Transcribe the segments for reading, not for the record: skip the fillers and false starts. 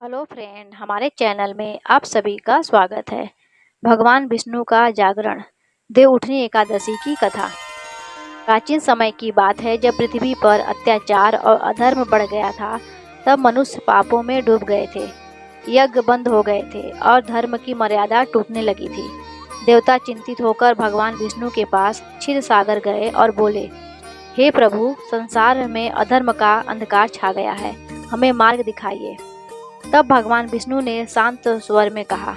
Hello friend, हमारे channel में आप सभी का स्वागत है। भगवान विष्णु का जागरण, देवउठनी एकादशी की कथा। प्राचीन समय की बात है, जब पृथ्वी पर अत्याचार और अधर्म बढ़ गया था। तब मनुष्य पापों में डूब गए थे, यज्ञ बंद हो गए थे और धर्म की मर्यादा टूटने लगी थी। देवता चिंतित होकर भगवान विष्णु के पास क्षीर सागर गए और बोले, हे प्रभु, संसार में अधर्म का अंधकार छा गया है, हमें मार्ग दिखाइए। तब भगवान विष्णु ने शांत स्वर में कहा,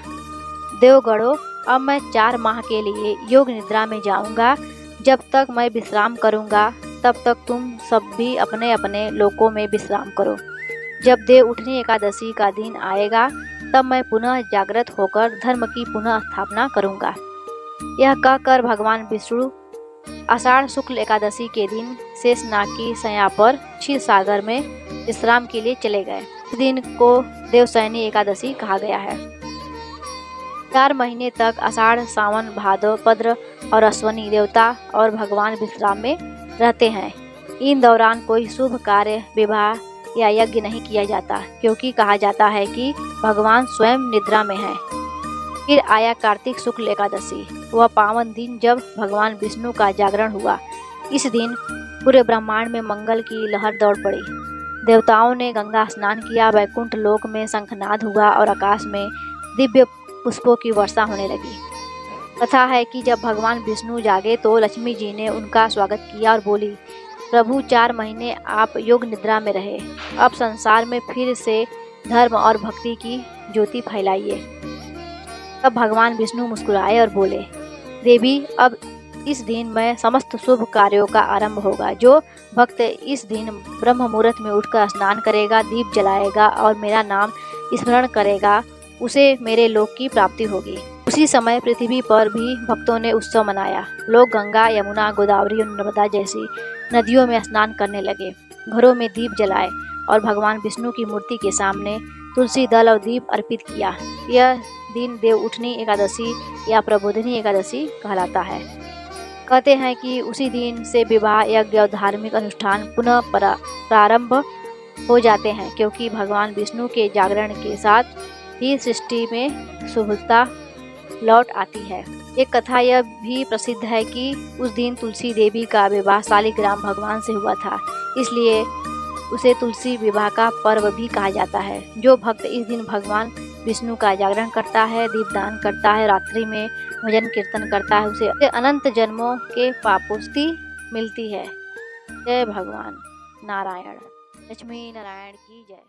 देवगणों, अब मैं 4 माह के लिए योग निद्रा में जाऊंगा। जब तक मैं विश्राम करूंगा, तब तक तुम सब भी अपने अपने लोकों में विश्राम करो। जब देवउठनी एकादशी का दिन आएगा, तब मैं पुनः जागृत होकर धर्म की पुनः स्थापना करूंगा। यह कहकर भगवान विष्णु आषाढ़ शुक्ल एकादशी के दिन शेषनाग की शैया पर क्षीर सागर में विश्राम के लिए चले गए। इस दिन को देवशयनी एकादशी कहा गया है। 4 महीने तक आषाढ़, सावन, भादो, भद्र और अश्वनी देवता और भगवान विश्राम में रहते हैं। इन दौरान कोई शुभ कार्य, विवाह या यज्ञ नहीं किया जाता, क्योंकि कहा जाता है कि भगवान स्वयं निद्रा में हैं। फिर आया कार्तिक शुक्ल एकादशी, वह पावन दिन जब भगवान विष्णु का जागरण हुआ। इस दिन पूरे ब्रह्मांड में मंगल की लहर दौड़ पड़ी। देवताओं ने गंगा स्नान किया, वैकुंठ लोक में शंखनाद हुआ और आकाश में दिव्य पुष्पों की वर्षा होने लगी। कथा है कि जब भगवान विष्णु जागे तो लक्ष्मी जी ने उनका स्वागत किया और बोली, प्रभु, 4 महीने आप योग निद्रा में रहे, अब संसार में फिर से धर्म और भक्ति की ज्योति फैलाइए। तब भगवान विष्णु मुस्कुराए और बोले, देवी, अब इस दिन में समस्त शुभ कार्यों का आरंभ होगा। जो भक्त इस दिन ब्रह्म मुहूर्त में उठकर स्नान करेगा, दीप जलाएगा और मेरा नाम स्मरण करेगा, उसे मेरे लोक की प्राप्ति होगी। उसी समय पृथ्वी पर भी भक्तों ने उत्सव मनाया। लोग गंगा, यमुना, गोदावरी और नर्मदा जैसी नदियों में स्नान करने लगे, घरों में दीप जलाए और भगवान विष्णु की मूर्ति के सामने तुलसी दल और दीप अर्पित किया। यह दिन देवउठनी एकादशी या प्रबोधिनी एकादशी कहलाता है। कहते हैं कि उसी दिन से विवाह, यज्ञ और धार्मिक अनुष्ठान पुनः प्रारंभ हो जाते हैं, क्योंकि भगवान विष्णु के जागरण के साथ ही सृष्टि में शुभता लौट आती है। एक कथा यह भी प्रसिद्ध है कि उस दिन तुलसी देवी का विवाह शालिग्राम भगवान से हुआ था, इसलिए उसे तुलसी विवाह का पर्व भी कहा जाता है। जो भक्त इस दिन भगवान विष्णु का जागरण करता है, दीपदान करता है, रात्रि में भजन कीर्तन करता है, उसे अनंत जन्मों के पापोष्टि मिलती है। जय भगवान नारायण। लक्ष्मी नारायण की जय।